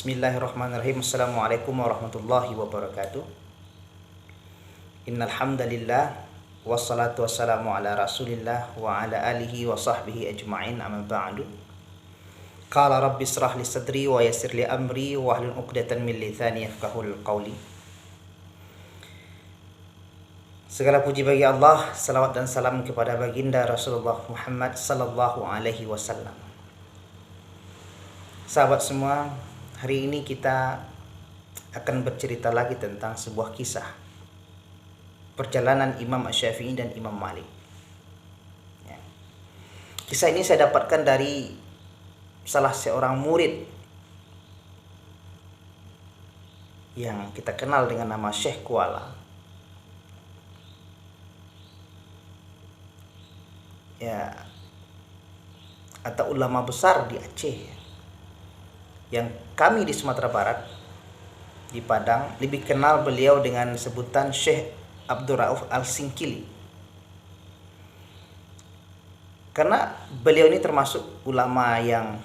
Bismillahirrahmanirrahim. Assalamualaikum warahmatullahi wabarakatuh. Innal hamdalillah wassalatu wassalamu ala Rasulillah wa ala alihi wa sahbihi ajma'in, amma ba'du. Qala rabbi israh li sadri wa yassir li amri wa hlul 'uqdatan min lisani yafqahul qawli. Segala puji bagi Allah, salawat dan salam kepada baginda Rasulullah Muhammad sallallahu alaihi wasallam. Sahabat semua, hari ini kita akan bercerita lagi tentang sebuah kisah perjalanan Imam Asy-Syafi'i dan Imam Malik. Kisah ini saya dapatkan dari salah seorang murid yang kita kenal dengan nama Syekh Kuala. Atau ulama besar di Aceh, yang kami di Sumatera Barat, di Padang, lebih kenal beliau dengan sebutan Syekh Abdul Rauf Al-Singkili. Karena beliau ini termasuk ulama yang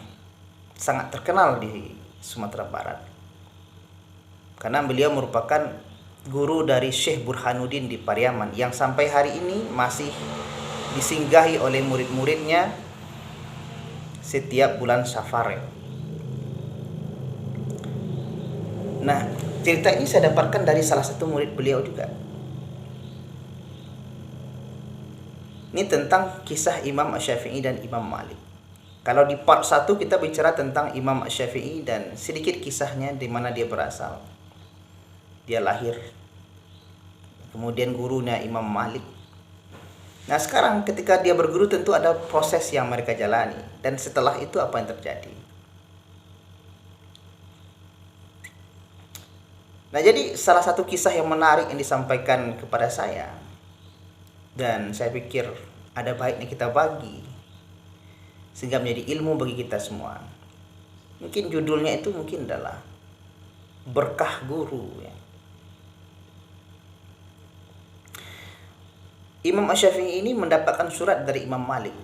sangat terkenal di Sumatera Barat. Karena beliau merupakan guru dari Syekh Burhanuddin di Pariaman, yang sampai hari ini masih disinggahi oleh murid-muridnya setiap bulan Safar. Nah, cerita ini saya dapatkan dari salah satu murid beliau juga. Ini tentang kisah Imam Asy-Syafi'i dan Imam Malik. Kalau di part 1 kita bicara tentang Imam Asy-Syafi'i dan sedikit kisahnya, di mana dia berasal. Dia lahir. Kemudian gurunya Imam Malik. Nah, sekarang ketika dia berguru tentu ada proses yang mereka jalani, dan setelah itu apa yang terjadi. Nah, jadi salah satu kisah yang menarik yang disampaikan kepada saya, dan saya pikir ada baiknya kita bagi sehingga menjadi ilmu bagi kita semua. Mungkin judulnya itu mungkin adalah berkah guru, ya. Imam Asy-Syafi'i ini mendapatkan surat dari Imam Malik.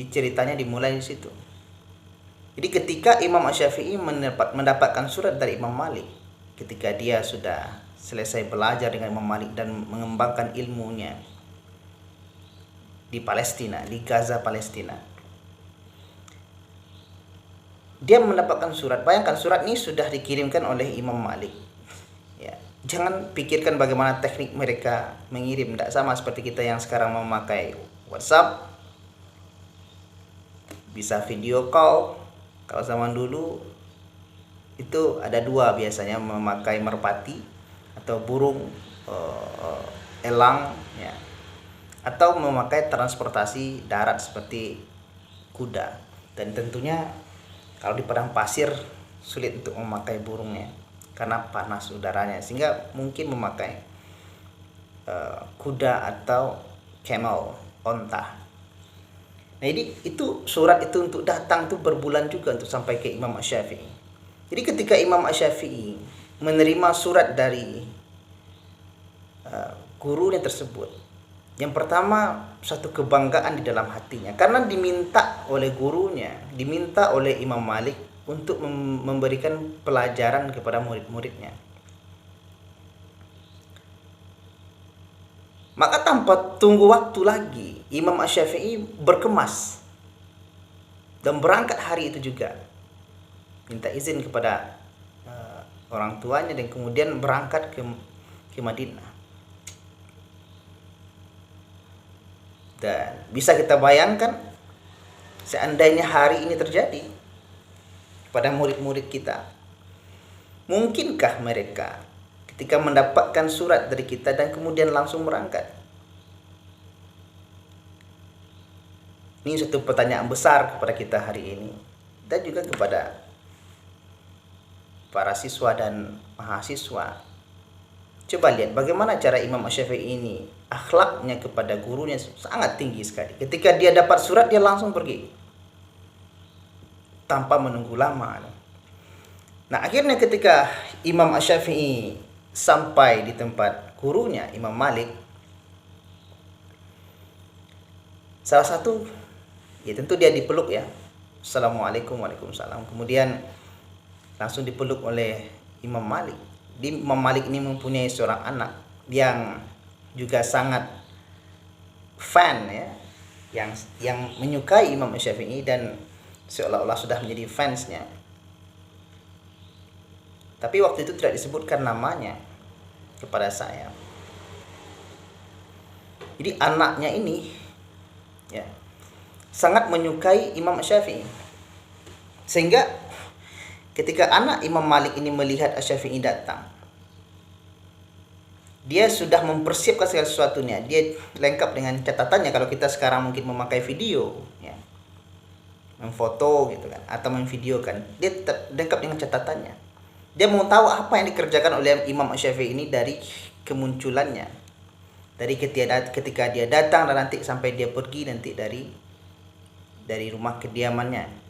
Ceritanya dimulai di situ. Jadi ketika Imam Asy-Syafi'i mendapatkan surat dari Imam Malik, ketika dia sudah selesai belajar dengan Imam Malik dan mengembangkan ilmunya di Palestina, di Gaza, Palestina, dia mendapatkan surat. Bayangkan, surat ini sudah dikirimkan oleh Imam Malik. Ya, jangan pikirkan bagaimana teknik mereka mengirim, tidak sama seperti kita yang sekarang memakai WhatsApp, bisa video call. Kalau zaman dulu itu ada dua, biasanya memakai merpati atau burung elang, ya, atau memakai transportasi darat seperti kuda. Dan tentunya kalau di padang pasir sulit untuk memakai burungnya karena panas udaranya, sehingga mungkin memakai kuda atau camel, onta. Nah, jadi itu surat itu untuk datang tuh berbulan juga untuk sampai ke Imam Asy-Syafi'i. Jadi ketika Imam Asy-Syafi'i menerima surat dari gurunya tersebut, yang pertama satu kebanggaan di dalam hatinya, karena diminta oleh gurunya, diminta oleh Imam Malik untuk memberikan pelajaran kepada murid-muridnya. Maka tanpa tunggu waktu lagi, Imam Asy-Syafi'i berkemas dan berangkat hari itu juga. Minta izin kepada orang tuanya dan kemudian berangkat ke Madinah. Dan bisa kita bayangkan, seandainya hari ini terjadi pada murid-murid kita, mungkinkah mereka ketika mendapatkan surat dari kita dan kemudian langsung berangkat? Ini satu pertanyaan besar kepada kita hari ini, dan juga kepada para siswa dan mahasiswa. Coba lihat bagaimana cara Imam Asy-Syafi'i ini, akhlaknya kepada gurunya sangat tinggi sekali. Ketika dia dapat surat, dia langsung pergi tanpa menunggu lama. Nah, akhirnya ketika Imam Asy-Syafi'i sampai di tempat gurunya Imam Malik, salah satu, ya tentu dia dipeluk, ya, Assalamualaikum, waalaikumsalam. Kemudian langsung dipeluk oleh Imam Malik. Imam Malik ini mempunyai seorang anak yang juga sangat fan ya, yang menyukai Imam Syafi'i dan seolah-olah sudah menjadi fansnya. Tapi waktu itu tidak disebutkan namanya kepada saya. Jadi anaknya ini ya sangat menyukai Imam Syafi'i. Sehingga ketika anak Imam Malik ini melihat Syafi'i datang, dia sudah mempersiapkan segala sesuatunya. Dia lengkap dengan catatannya. Kalau kita sekarang mungkin memakai video ya, memfoto gitu kan, atau memvideokan, dia lengkap dengan catatannya. Dia mau tahu apa yang dikerjakan oleh Imam Syafi'i ini dari kemunculannya, dari ketika dia datang dan nanti sampai dia pergi nanti dari rumah kediamannya.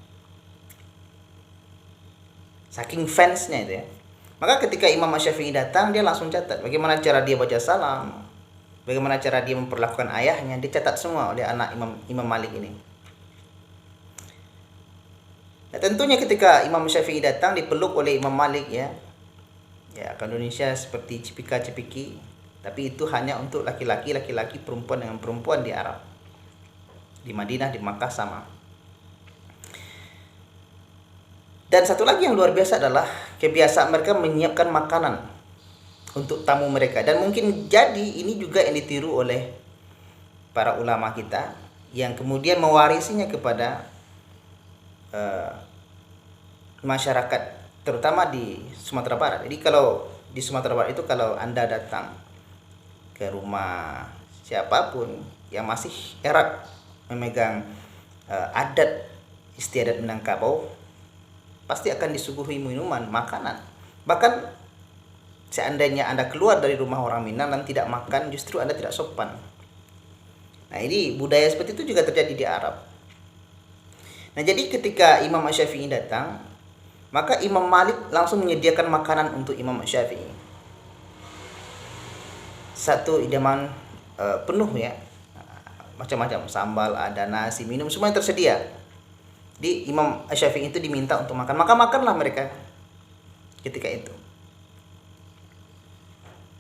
Saking fansnya itu ya. Maka ketika Imam Syafi'i datang, dia langsung catat bagaimana cara dia baca salam, bagaimana cara dia memperlakukan ayahnya, dicatat semua oleh anak Imam Malik ini. Nah, tentunya ketika Imam Syafi'i datang dipeluk oleh Imam Malik ya kalau Indonesia seperti cipika-cipiki, tapi itu hanya untuk laki-laki, perempuan dengan perempuan di Arab. Di Madinah, di Makkah sama. Dan satu lagi yang luar biasa adalah kebiasaan mereka menyiapkan makanan untuk tamu mereka. Dan mungkin jadi ini juga yang ditiru oleh para ulama kita yang kemudian mewarisinya kepada masyarakat, terutama di Sumatera Barat. Jadi kalau di Sumatera Barat itu, kalau Anda datang ke rumah siapapun yang masih erat memegang adat istiadat Minangkabau, pasti akan disuguhi minuman, makanan. Bahkan seandainya Anda keluar dari rumah orang Minang dan tidak makan, justru Anda tidak sopan. Nah, ini budaya seperti itu juga terjadi di Arab. Nah, jadi ketika Imam Syafi'i datang, maka Imam Malik langsung menyediakan makanan untuk Imam Syafi'i. Satu idaman penuh ya, macam-macam, sambal, ada nasi, minum, semua yang tersedia. Di Imam Syafi'i itu diminta untuk makan, maka makanlah mereka ketika itu.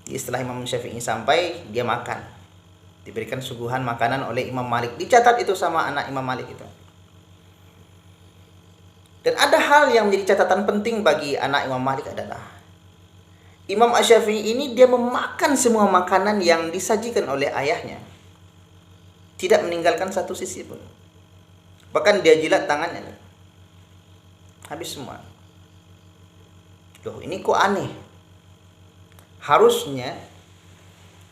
Jadi setelah Imam Syafi'i sampai, dia makan, diberikan suguhan makanan oleh Imam Malik. Dicatat itu sama anak Imam Malik itu. Dan ada hal yang menjadi catatan penting bagi anak Imam Malik adalah Imam Syafi'i ini dia memakan semua makanan yang disajikan oleh ayahnya, tidak meninggalkan satu sisi pun. Bahkan dia jilat tangannya, habis semua. Loh, ini kok aneh? Harusnya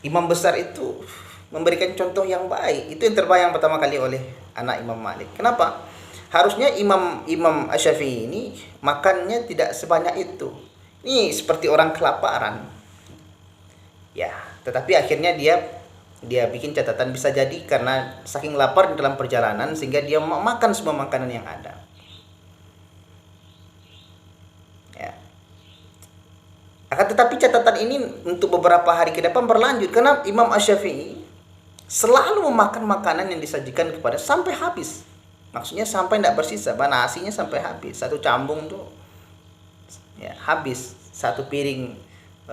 imam besar itu memberikan contoh yang baik. Itu yang terbayang pertama kali oleh anak Imam Malik. Kenapa? Harusnya Imam Syafi'i ini makannya tidak sebanyak itu. Ini seperti orang kelaparan. Ya, tetapi akhirnya dia bikin catatan, bisa jadi karena saking lapar di dalam perjalanan sehingga dia makan semua makanan yang ada. Ya. Akan tetapi catatan ini untuk beberapa hari ke depan berlanjut karena Imam Syafi'i selalu memakan makanan yang disajikan kepada sampai habis. Maksudnya sampai tidak bersisa, nasinya sampai habis. Satu cambung tuh ya habis. Satu piring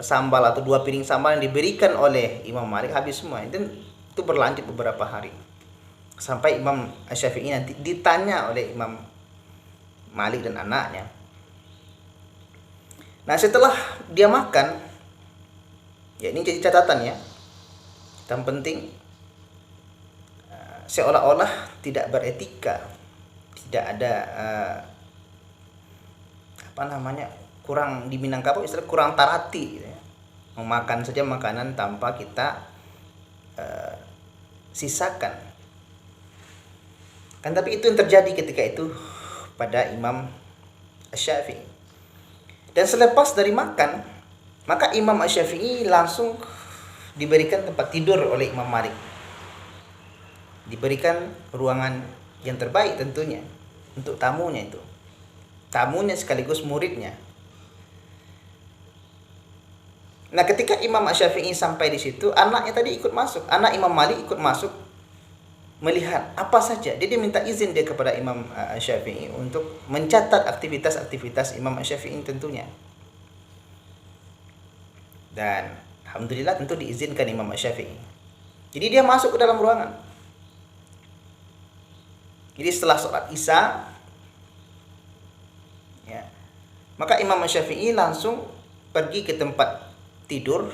sambal atau 2 piring sambal yang diberikan oleh Imam Malik habis semua. Itu berlanjut beberapa hari. Sampai Imam Syafi'i nanti ditanya oleh Imam Malik dan anaknya. Nah, setelah dia makan, ya ini jadi catatan ya. Yang penting seolah-olah tidak beretika, tidak ada kurang di Minangkabau istilah kurang tarati gitu ya. Memakan saja makanan tanpa kita sisakan. Kan tapi itu yang terjadi ketika itu pada Imam Syafi'i. Dan selepas dari makan, maka Imam Syafi'i langsung diberikan tempat tidur oleh Imam Malik. Diberikan ruangan yang terbaik tentunya untuk tamunya itu. Tamunya sekaligus muridnya. Nah, ketika Imam Syafi'i sampai di situ, anaknya tadi ikut masuk. Anak Imam Malik ikut masuk melihat apa saja. Dia minta izin dia kepada Imam Syafi'i untuk mencatat aktivitas-aktivitas Imam Syafi'i tentunya. Dan alhamdulillah tentu diizinkan Imam Syafi'i. Jadi dia masuk ke dalam ruangan. Jadi setelah sholat Isya, ya, maka Imam Syafi'i langsung pergi ke tempat tidur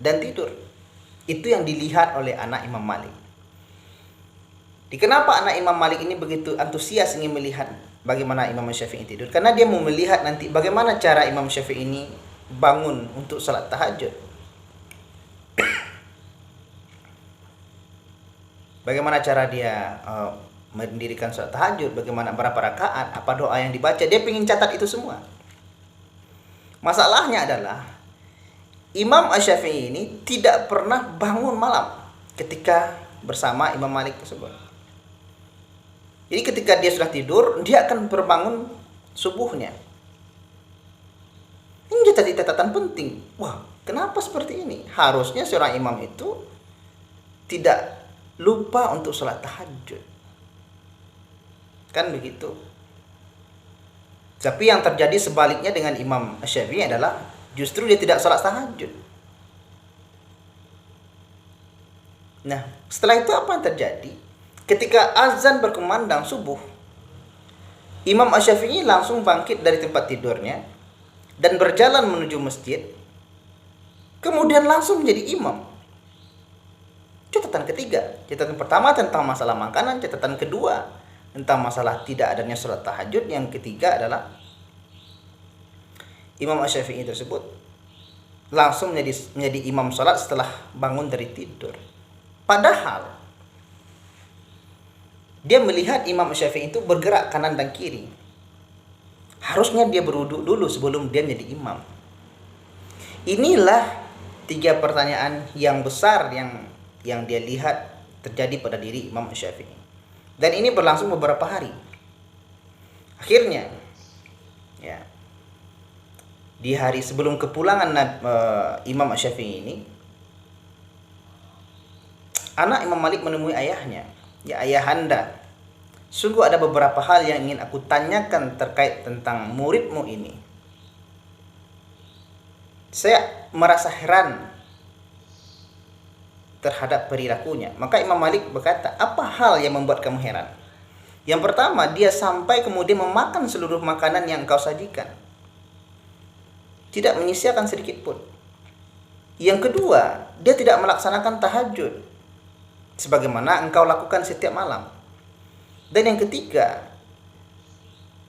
dan tidur. Itu yang dilihat oleh anak Imam Malik. Kenapa anak Imam Malik ini begitu antusias ingin melihat bagaimana Imam Syafi'i tidur? Karena dia mau melihat nanti bagaimana cara Imam Syafi'i ini bangun untuk salat tahajud. Bagaimana cara dia mendirikan salat tahajud, bagaimana berapa rakaat, apa doa yang dibaca. Dia ingin catat itu semua. Masalahnya adalah Imam Syafi'i ini tidak pernah bangun malam ketika bersama Imam Malik tersebut. Jadi ketika dia sudah tidur, dia akan berbangun subuhnya. Ini jadi catatan penting. Wah, kenapa seperti ini? Harusnya seorang imam itu tidak lupa untuk sholat tahajud. Kan begitu. Tapi yang terjadi sebaliknya dengan Imam Syafi'i adalah justru dia tidak sholat tahajud. Nah, setelah itu apa yang terjadi? Ketika azan berkumandang subuh, Imam Syafi'i langsung bangkit dari tempat tidurnya dan berjalan menuju masjid, kemudian langsung menjadi imam. Catatan ketiga, catatan pertama tentang masalah makanan, catatan kedua tentang masalah tidak adanya sholat tahajud, yang ketiga adalah Imam Syafi'i tersebut langsung menjadi imam sholat setelah bangun dari tidur. Padahal dia melihat Imam Syafi'i itu bergerak kanan dan kiri. Harusnya dia berwudu dulu sebelum dia menjadi imam. Inilah 3 pertanyaan yang besar yang dia lihat terjadi pada diri Imam Syafi'i. Dan ini berlangsung beberapa hari. Akhirnya, ya, di hari sebelum kepulangan Imam Syafi'i ini, anak Imam Malik menemui ayahnya. Ya ayahanda, sungguh ada beberapa hal yang ingin aku tanyakan terkait tentang muridmu ini. Saya merasa heran terhadap perilakunya. Maka Imam Malik berkata, apa hal yang membuat kamu heran? Yang pertama, dia sampai kemudian memakan seluruh makanan yang engkau sajikan, tidak menyisa-nyisakan sedikit pun. Yang kedua, dia tidak melaksanakan tahajud sebagaimana engkau lakukan setiap malam. Dan yang ketiga,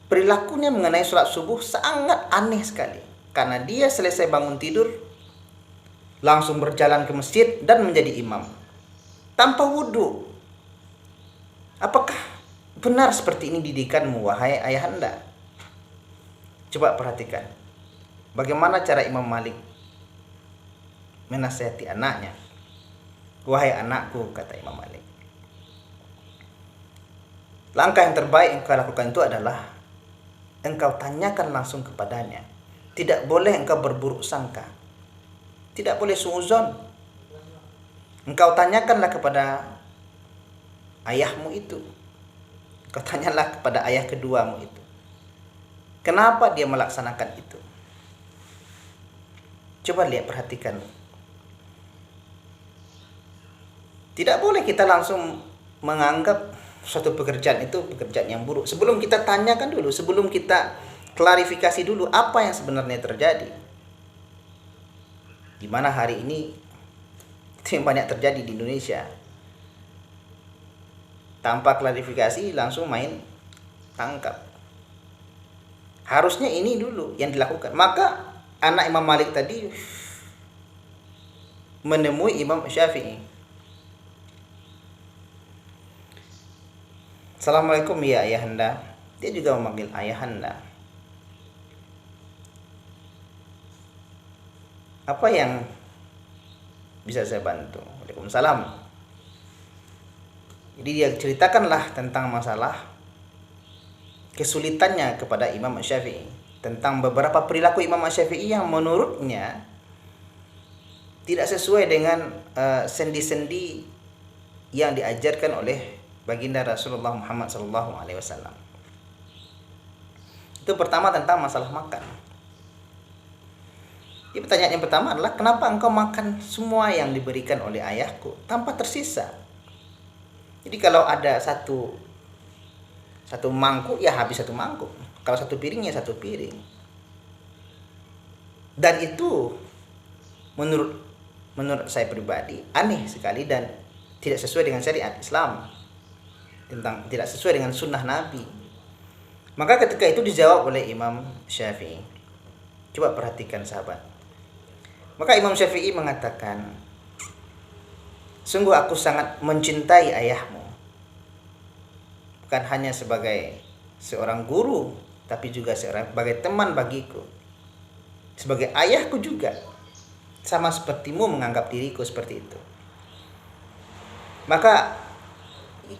perilakunya mengenai sholat subuh sangat aneh sekali. Karena dia selesai bangun tidur, langsung berjalan ke masjid dan menjadi imam tanpa wudhu. Apakah benar seperti ini didikanmu, wahai ayahanda? Coba perhatikan bagaimana cara Imam Malik menasihati anaknya. Wahai anakku, kata Imam Malik, langkah yang terbaik engkau lakukan itu adalah engkau tanyakan langsung kepadanya. Tidak boleh engkau berburuk sangka, tidak boleh suuzon. Engkau tanyakanlah kepada ayahmu itu, engkau tanyalah kepada ayah keduamu itu, kenapa dia melaksanakan itu. Coba lihat, perhatikan. Tidak boleh kita langsung menganggap suatu pekerjaan itu pekerjaan yang buruk. Sebelum kita tanyakan dulu, sebelum kita klarifikasi dulu apa yang sebenarnya terjadi. Di mana hari ini itu yang banyak terjadi di Indonesia. Tanpa klarifikasi langsung main tangkap. Harusnya ini dulu yang dilakukan. Maka anak Imam Malik tadi menemui Imam Syafi'i. Assalamualaikum ya ayahanda. Dia juga memanggil ayahanda. Apa yang bisa saya bantu? Waalaikumsalam. Jadi dia ceritakanlah tentang masalah kesulitannya kepada Imam Syafi'i, tentang beberapa perilaku Imam Syafi'i yang menurutnya tidak sesuai dengan sendi-sendi yang diajarkan oleh baginda Rasulullah Muhammad SAW. Itu pertama tentang masalah makan. Jadi pertanyaan yang pertama adalah, kenapa engkau makan semua yang diberikan oleh ayahku tanpa tersisa? Jadi kalau ada satu mangkuk, ya habis satu mangkuk. Kalau satu piring, ya satu piring. Dan itu menurut saya pribadi aneh sekali dan tidak sesuai dengan syariat Islam, tidak sesuai dengan sunnah Nabi. Maka ketika itu dijawab oleh Imam Syafi'i. Coba perhatikan sahabat. Maka Imam Syafi'i mengatakan, sungguh aku sangat mencintai ayahmu, bukan hanya sebagai seorang guru, tapi juga sebagai teman bagiku, sebagai ayahku juga, sama sepertimu menganggap diriku seperti itu. Maka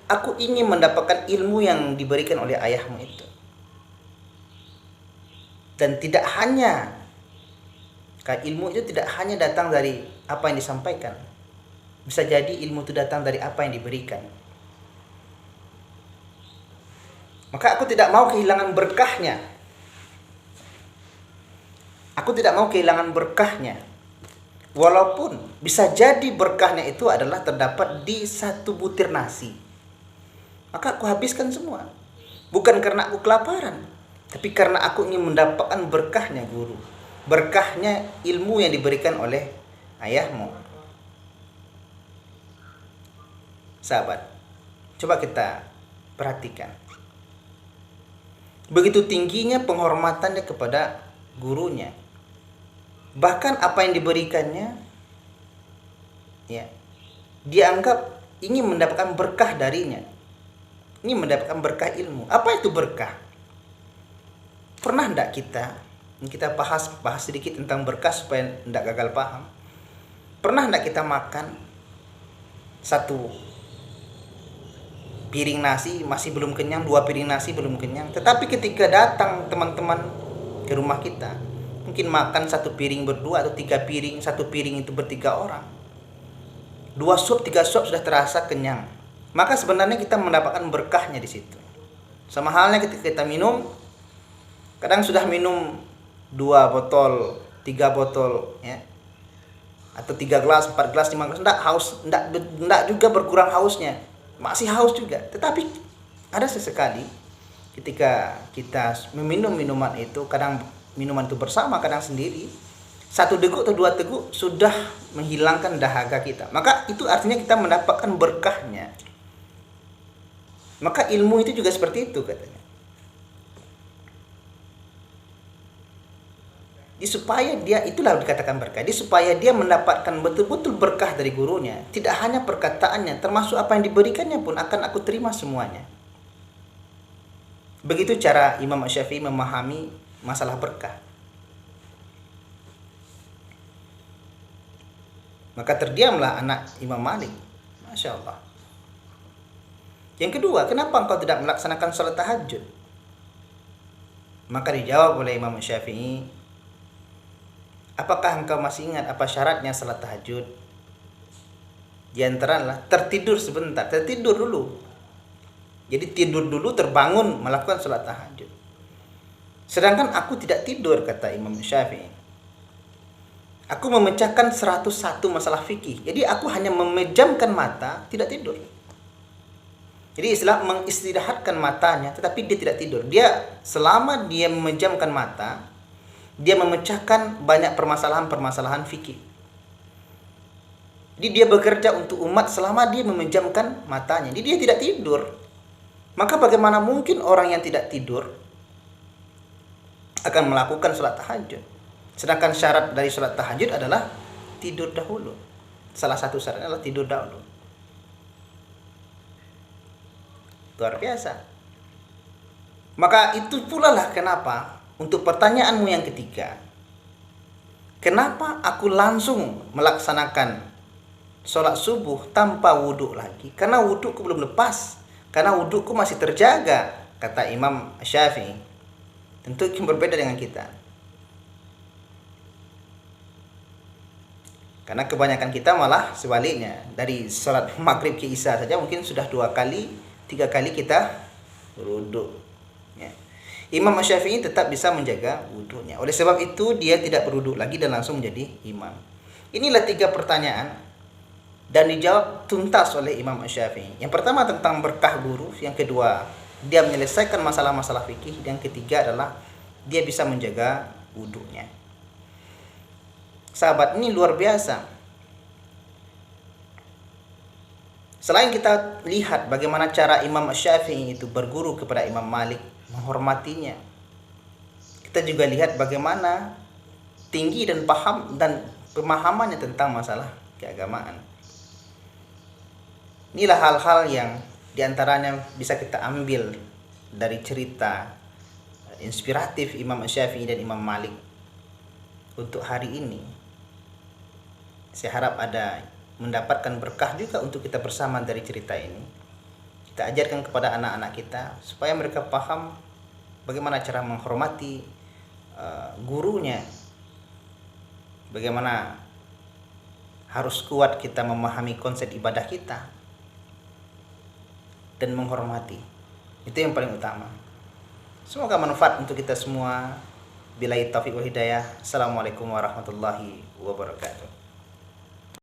aku ingin mendapatkan ilmu yang diberikan oleh ayahmu itu. Dan tidak hanya, ilmu itu tidak hanya datang dari apa yang disampaikan. Bisa jadi ilmu itu datang dari apa yang diberikan. Maka aku tidak mau kehilangan berkahnya. Aku tidak mau kehilangan berkahnya. Walaupun bisa jadi berkahnya itu adalah terdapat di satu butir nasi. Maka aku habiskan semua. Bukan karena aku kelaparan, tapi karena aku ingin mendapatkan berkahnya guru. Berkahnya ilmu yang diberikan oleh ayahmu. Sahabat, coba kita perhatikan. Begitu tingginya penghormatannya kepada gurunya. Bahkan apa yang diberikannya, ya, dianggap ingin mendapatkan berkah darinya. Ingin mendapatkan berkah ilmu. Apa itu berkah? Pernah enggak kita bahas sedikit tentang berkah supaya enggak gagal paham? Pernah enggak kita makan satu piring nasi masih belum kenyang, 2 piring nasi belum kenyang, tetapi ketika datang teman-teman ke rumah kita, mungkin makan 1 piring berdua atau 3 piring, 1 piring itu bertiga orang, 2 suap 3 suap sudah terasa kenyang. Maka sebenarnya kita mendapatkan berkahnya di situ. Sama halnya ketika kita minum, kadang sudah minum 2 botol, 3 botol, ya, atau 3 gelas, 4 gelas, 5 gelas, enggak juga berkurang hausnya, masih haus juga. Tetapi ada sesekali ketika kita meminum minuman itu, kadang minuman itu bersama, kadang sendiri, 1 teguk atau 2 teguk sudah menghilangkan dahaga kita. Maka itu artinya kita mendapatkan berkahnya. Maka ilmu itu juga seperti itu katanya. Supaya dia, itulah dikatakan berkah. Supaya dia mendapatkan betul-betul berkah dari gurunya. Tidak hanya perkataannya, termasuk apa yang diberikannya pun akan aku terima semuanya. Begitu cara Imam Syafi'i memahami masalah berkah. Maka terdiamlah anak Imam Malik. Masya Allah. Yang kedua, kenapa engkau tidak melaksanakan sholat tahajud? Maka dijawab oleh Imam Syafi'i, apakah engkau masih ingat apa syaratnya salat tahajud? Di antaranya tertidur sebentar, tertidur dulu. Jadi tidur dulu, terbangun, melakukan salat tahajud. Sedangkan aku tidak tidur, kata Imam Syafi'i. Aku memecahkan 101 masalah fikih. Jadi aku hanya memejamkan mata, tidak tidur. Jadi istilah mengistirahatkan matanya, tetapi dia tidak tidur. Dia selama dia memejamkan mata, dia memecahkan banyak permasalahan-permasalahan fikih. Jadi dia bekerja untuk umat selama dia memejamkan matanya. Jadi dia tidak tidur. Maka bagaimana mungkin orang yang tidak tidur akan melakukan sholat tahajud? Sedangkan syarat dari sholat tahajud adalah tidur dahulu. Salah satu syaratnya adalah tidur dahulu. Luar biasa. Maka itu pula lah kenapa, untuk pertanyaanmu yang ketiga, kenapa aku langsung melaksanakan sholat subuh tanpa wudhu lagi? Karena wudhuku belum lepas, karena wudhuku masih terjaga, kata Imam Syafi'i. Tentu berbeda dengan kita. Karena kebanyakan kita malah sebaliknya, dari sholat maghrib ke isya saja mungkin sudah 2 kali, 3 kali kita berwudhu. Ya. Imam Syafi'i tetap bisa menjaga wudhunya. Oleh sebab itu dia tidak berwudhu lagi dan langsung menjadi imam. Inilah 3 pertanyaan dan dijawab tuntas oleh Imam Syafi'i. Yang pertama tentang berkah guru, yang kedua dia menyelesaikan masalah-masalah fikih, yang ketiga adalah dia bisa menjaga wudhunya. Sahabat, ini luar biasa. Selain kita lihat bagaimana cara Imam Syafi'i itu berguru kepada Imam Malik, menghormatinya, kita juga lihat bagaimana tinggi dan paham dan pemahamannya tentang masalah keagamaan. Inilah hal-hal yang diantaranya bisa kita ambil dari cerita inspiratif Imam Syafi'i dan Imam Malik untuk hari ini. Saya harap ada mendapatkan berkah juga untuk kita bersama dari cerita ini. Kita ajarkan kepada anak-anak kita supaya mereka paham bagaimana cara menghormati gurunya, bagaimana harus kuat kita memahami konsep ibadah kita dan menghormati. Itu yang paling utama. Semoga manfaat untuk kita semua. Billahi taufiq wal hidayah. Assalamualaikum warahmatullahi wabarakatuh.